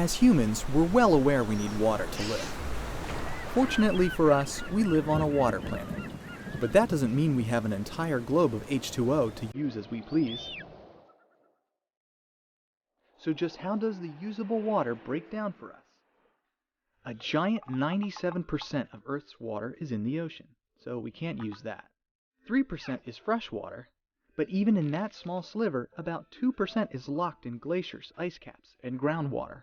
As humans, we're well aware we need water to live. Fortunately for us, we live on a water planet. But that doesn't mean we have an entire globe of H2O to use as we please. So just how does the usable water break down for us? A giant 97% of Earth's water is in the ocean, so we can't use that. 3% is fresh water, but even in that small sliver, about 2% is locked in glaciers, ice caps, and groundwater.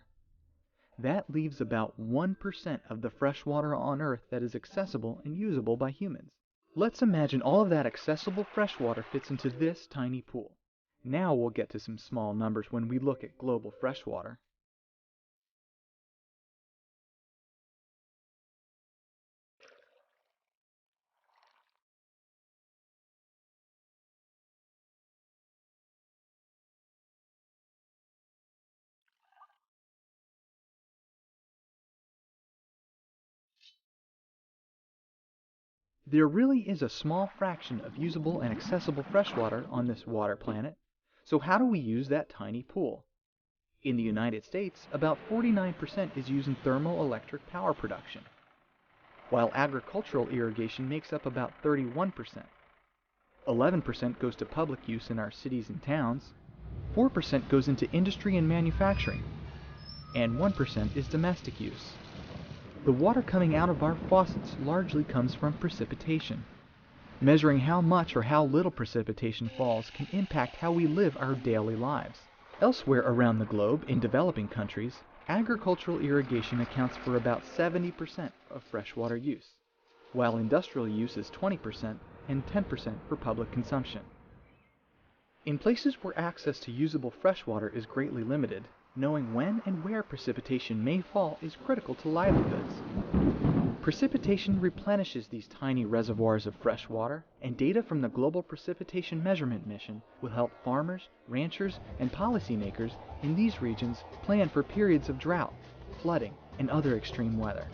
That leaves about 1% of the fresh water on Earth that is accessible and usable by humans. Let's imagine all of that accessible fresh water fits into this tiny pool. Now we'll get to some small numbers when we look at global freshwater. There really is a small fraction of usable and accessible freshwater on this water planet, so how do we use that tiny pool? In the United States, about 49% is used in thermoelectric power production, while agricultural irrigation makes up about 31%. 11% goes to public use in our cities and towns, 4% goes into industry and manufacturing, and 1% is domestic use. The water coming out of our faucets largely comes from precipitation. Measuring how much or how little precipitation falls can impact how we live our daily lives. Elsewhere around the globe, in developing countries, agricultural irrigation accounts for about 70% of freshwater use, while industrial use is 20% and 10% for public consumption. In places where access to usable freshwater is greatly limited, knowing when and where precipitation may fall is critical to livelihoods. Precipitation replenishes these tiny reservoirs of fresh water, and data from the Global Precipitation Measurement Mission will help farmers, ranchers, and policymakers in these regions plan for periods of drought, flooding, and other extreme weather.